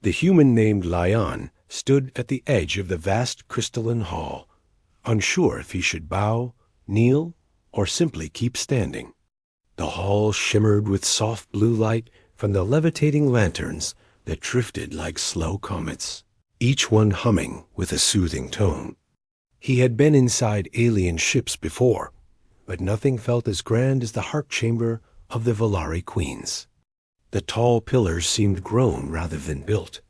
The human named Lion stood at the edge of the vast crystalline hall, unsure if he should bow, kneel, or simply keep standing. The hall shimmered with soft blue light from the levitating lanterns that drifted like slow comets, each one humming with a soothing tone. He had been inside alien ships before, but nothing felt as grand as the heart chamber of the Valari Queens. The tall pillars seemed grown rather than built,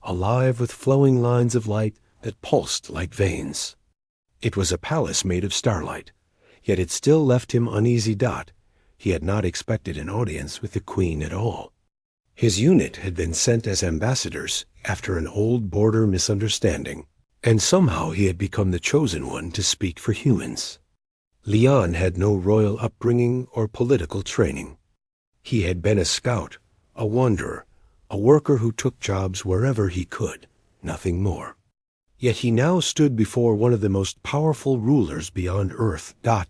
alive with flowing lines of light that pulsed like veins. It was a palace made of starlight, yet it still left him uneasy. He had not expected an audience with the Queen at all. His unit had been sent as ambassadors after an old border misunderstanding, and somehow he had become the chosen one to speak for humans. Leon had no royal upbringing or political training. He had been a scout, a wanderer, a worker who took jobs wherever he could, nothing more. Yet he now stood before one of the most powerful rulers beyond Earth. At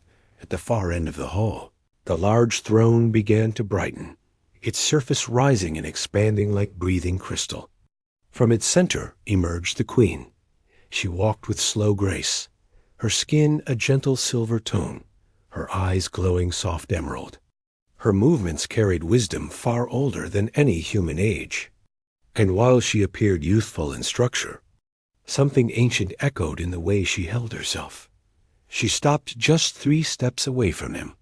the far end of the hall, the large throne began to brighten, its surface rising and expanding like breathing crystal. From its center emerged the Queen. She walked with slow grace, her skin a gentle silver tone, her eyes glowing soft emerald. Her movements carried wisdom far older than any human age. And while she appeared youthful in structure, something ancient echoed in the way she held herself. She stopped just 3 steps away from him,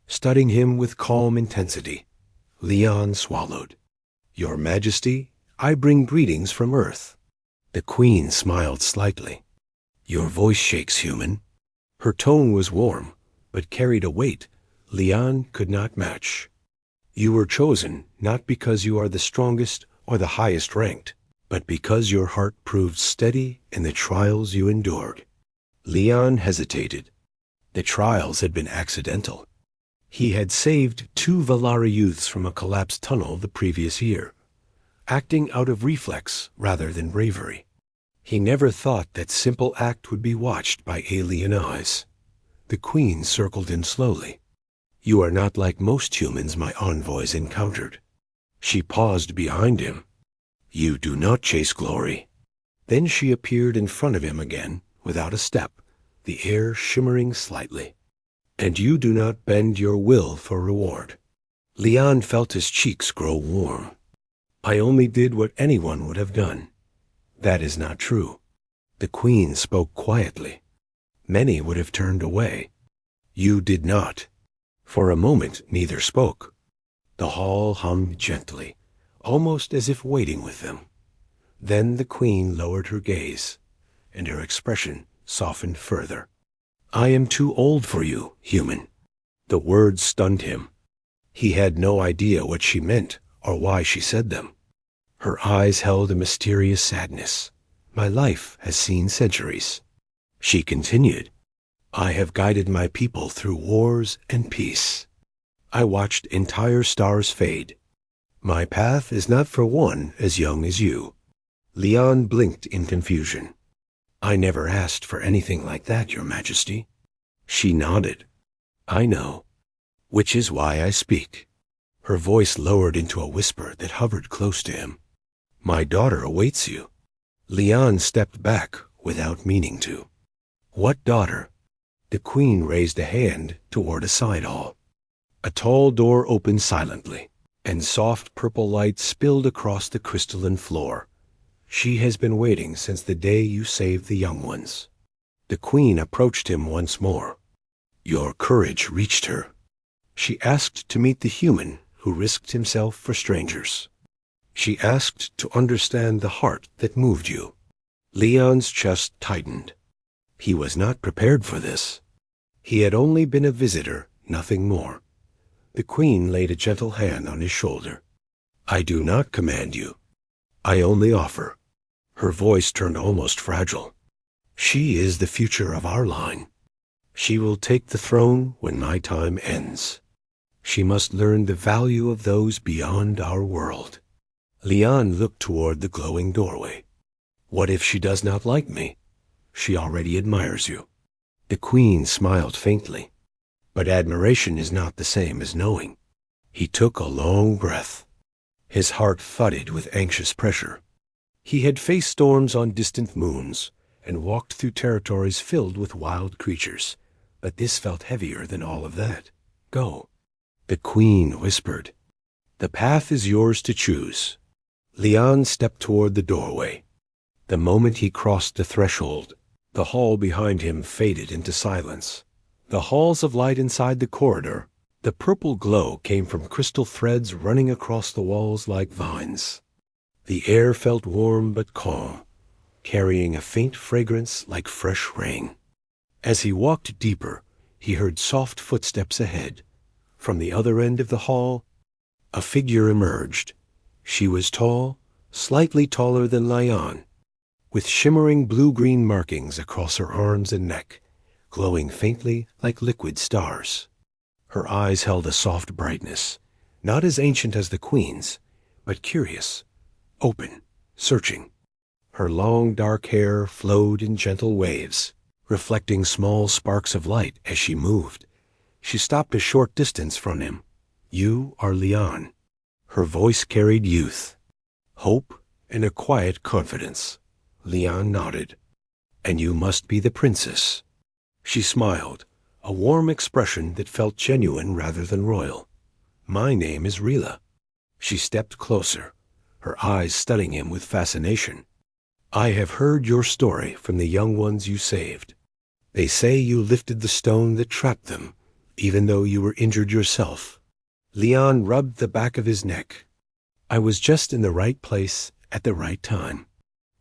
studying him with calm intensity. Leon swallowed. "Your Majesty, I bring greetings from Earth." The Queen smiled slightly. "Your voice shakes, human." Her tone was warm, but carried a weight Leon could not match. "You were chosen not because you are the strongest or the highest ranked, but because your heart proved steady in the trials you endured." Leon hesitated. The trials had been accidental. He had saved 2 Valari youths from a collapsed tunnel the previous year, acting out of reflex rather than bravery. He never thought that simple act would be watched by alien eyes. The Queen circled in slowly. "You are not like most humans my envoys encountered." She paused behind him. "You do not chase glory." Then she appeared in front of him again, without a step, the air shimmering slightly. "And you do not bend your will for reward." Leon felt his cheeks grow warm. "I only did what anyone would have done." "That is not true." The Queen spoke quietly. "Many would have turned away. You did not." For a moment neither spoke. The hall hummed gently, almost as if waiting with them. Then the Queen lowered her gaze, and her expression softened further. "I am too old for you, human." The words stunned him. He had no idea what she meant or why she said them. Her eyes held a mysterious sadness. "My life has seen centuries." She continued, "I have guided my people through wars and peace. I watched entire stars fade. My path is not for one as young as you." Leon blinked in confusion. "I never asked for anything like that, Your Majesty." She nodded. "I know, which is why I speak." Her voice lowered into a whisper that hovered close to him. "My daughter awaits you." Leon stepped back without meaning to. "What daughter?" The Queen raised a hand toward a side hall. A tall door opened silently, and soft purple light spilled across the crystalline floor. "She has been waiting since the day you saved the young ones." The Queen approached him once more. "Your courage reached her." She asked to meet the human who risked himself for strangers. She asked to understand the heart that moved you. Leon's chest tightened. He was not prepared for this. He had only been a visitor, nothing more. The Queen laid a gentle hand on his shoulder. "I do not command you. I only offer." Her voice turned almost fragile. "She is the future of our line. She will take the throne when my time ends. She must learn the value of those beyond our world." Leon looked toward the glowing doorway. "What if she does not like me? She already admires you." The Queen smiled faintly. "But admiration is not the same as knowing." He took a long breath. His heart thudded with anxious pressure. He had faced storms on distant moons and walked through territories filled with wild creatures, but this felt heavier than all of that. Go. The queen whispered. The path is yours to choose. Leon stepped toward the doorway. The moment he crossed the threshold, the hall behind him faded into silence. The halls of light inside the corridor, the purple glow came from crystal threads running across the walls like vines. The air felt warm but calm, carrying a faint fragrance like fresh rain. As he walked deeper, he heard soft footsteps ahead. From the other end of the hall, a figure emerged. She was tall, slightly taller than Leon, with shimmering blue-green markings across her arms and neck, glowing faintly like liquid stars. Her eyes held a soft brightness, not as ancient as the queen's, but curious, open, searching. Her long dark hair flowed in gentle waves, reflecting small sparks of light as she moved. She stopped a short distance from him. You are Leon. Her voice carried youth, hope, and a quiet confidence. Leon nodded. And you must be the princess. She smiled, a warm expression that felt genuine rather than royal. My name is Rila. She stepped closer, her eyes studying him with fascination. I have heard your story from the young ones you saved. They say you lifted the stone that trapped them, even though you were injured yourself. Leon rubbed the back of his neck. I was just in the right place at the right time.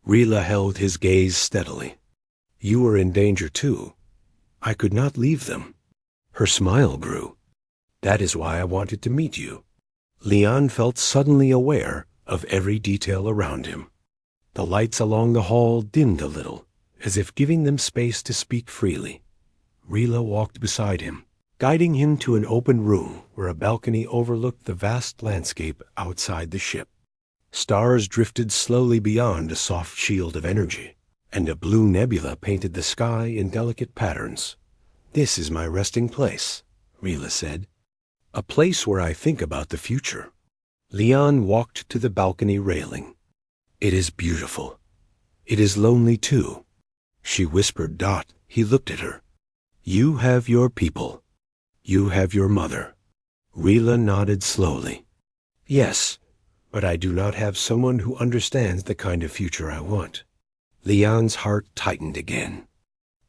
Rila held his gaze steadily. You were in danger too. I could not leave them. Her smile grew. That is why I wanted to meet you. Leon felt suddenly aware of every detail around him. The lights along the hall dimmed a little, as if giving them space to speak freely. Rila walked beside him, guiding him to an open room where a balcony overlooked the vast landscape outside the ship. Stars drifted slowly beyond a soft shield of energy, and a blue nebula painted the sky in delicate patterns. This is my resting place, Rila said. A place where I think about the future. Leon walked to the balcony railing. It is beautiful. It is lonely too. She whispered. He looked at her. You have your people. You have your mother. Rila nodded slowly. Yes, but I do not have someone who understands the kind of future I want. Leon's heart tightened again.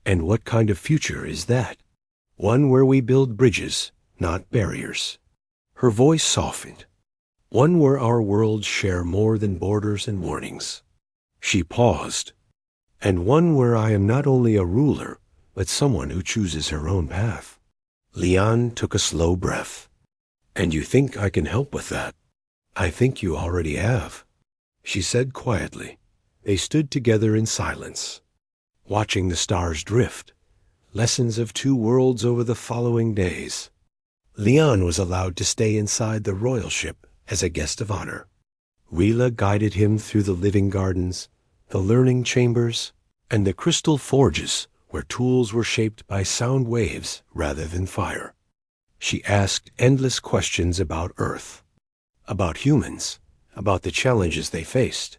And what kind of future is that? One where we build bridges, not barriers. Her voice softened. One where our worlds share more than borders and warnings. She paused. And one where I am not only a ruler, but someone who chooses her own path. Leon took a slow breath. And you think I can help with that? I think you already have, she said quietly. They stood together in silence, watching the stars drift, lessons of two worlds over the following days. Leon was allowed to stay inside the royal ship as a guest of honor. Rila guided him through the living gardens, the learning chambers, and the crystal forges where tools were shaped by sound waves rather than fire. She asked endless questions about Earth, about humans, about the challenges they faced,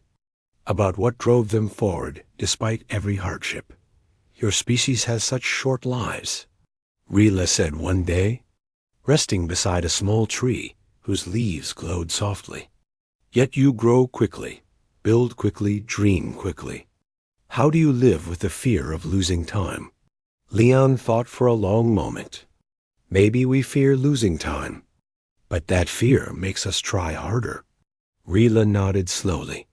about what drove them forward despite every hardship. Your species has such short lives, Rila said one day, resting beside a small tree whose leaves glowed softly. Yet you grow quickly, build quickly, dream quickly. How do you live with the fear of losing time? Leon thought for a long moment. Maybe we fear losing time, but that fear makes us try harder. Rila nodded slowly.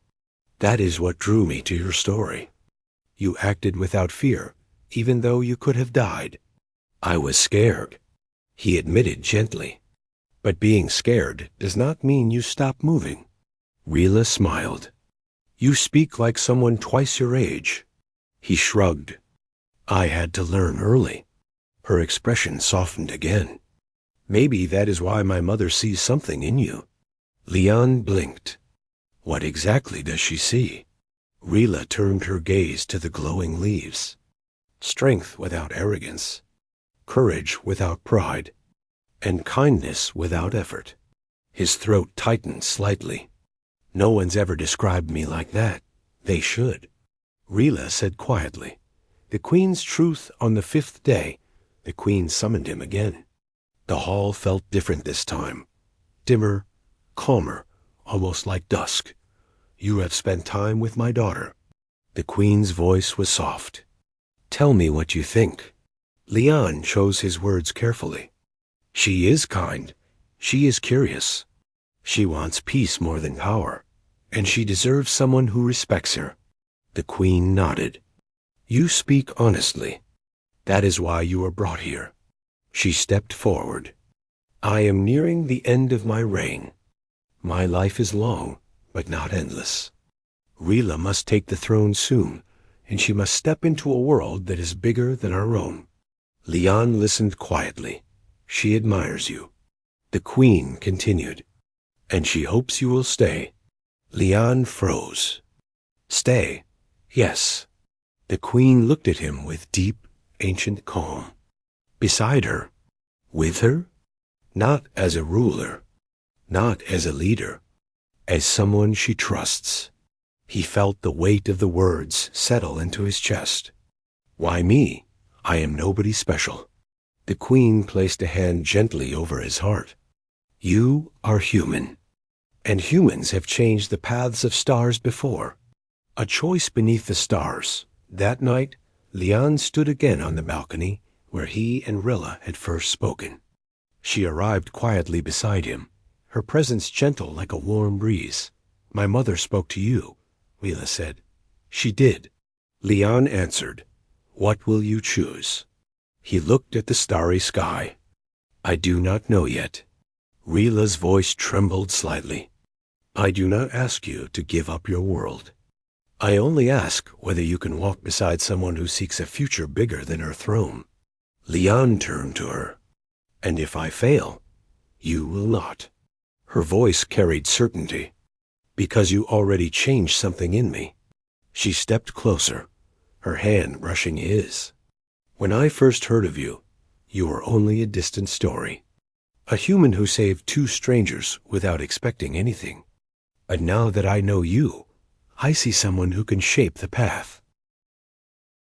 That is what drew me to your story. You acted without fear, even though you could have died. I was scared, he admitted gently. But being scared does not mean you stop moving. Rila smiled. You speak like someone twice your age. He shrugged. I had to learn early. Her expression softened again. Maybe that is why my mother sees something in you. Leon blinked. What exactly does she see? Rila turned her gaze to the glowing leaves. Strength without arrogance, courage without pride, and kindness without effort. His throat tightened slightly. No one's ever described me like that, They should, Rila said quietly. The Queen's truth on the 5th day. The Queen summoned him again. The hall felt different this time. Dimmer, calmer, almost like dusk. You have spent time with my daughter. The Queen's voice was soft. Tell me what you think. Leon chose his words carefully. She is kind. She is curious. She wants peace more than power, and she deserves someone who respects her. The Queen nodded. You speak honestly. That is why you were brought here. She stepped forward. I am nearing the end of my reign. My life is long, but not endless. Rila must take the throne soon, and she must step into a world that is bigger than our own. Leon listened quietly. She admires you. The Queen continued. And she hopes you will stay. Leon froze. Stay? Yes. The Queen looked at him with deep, ancient calm. Beside her? With her? Not as a ruler. Not as a leader. As someone she trusts. He felt the weight of the words settle into his chest. Why me? I am nobody special. The Queen placed a hand gently over his heart. You are human. And humans have changed the paths of stars before. A choice beneath the stars. That night, Leon stood again on the balcony where he and Rilla had first spoken. She arrived quietly beside him, her presence gentle like a warm breeze. My mother spoke to you, Rilla said. She did. Leon answered. What will you choose? He looked at the starry sky. I do not know yet. Rila's voice trembled slightly. I do not ask you to give up your world. I only ask whether you can walk beside someone who seeks a future bigger than her throne. Leon turned to her. And if I fail, you will not. Her voice carried certainty. Because you already changed something in me. She stepped closer, her hand brushing his. When I first heard of you, you were only a distant story. A human who saved 2 strangers without expecting anything. And now that I know you, I see someone who can shape the path.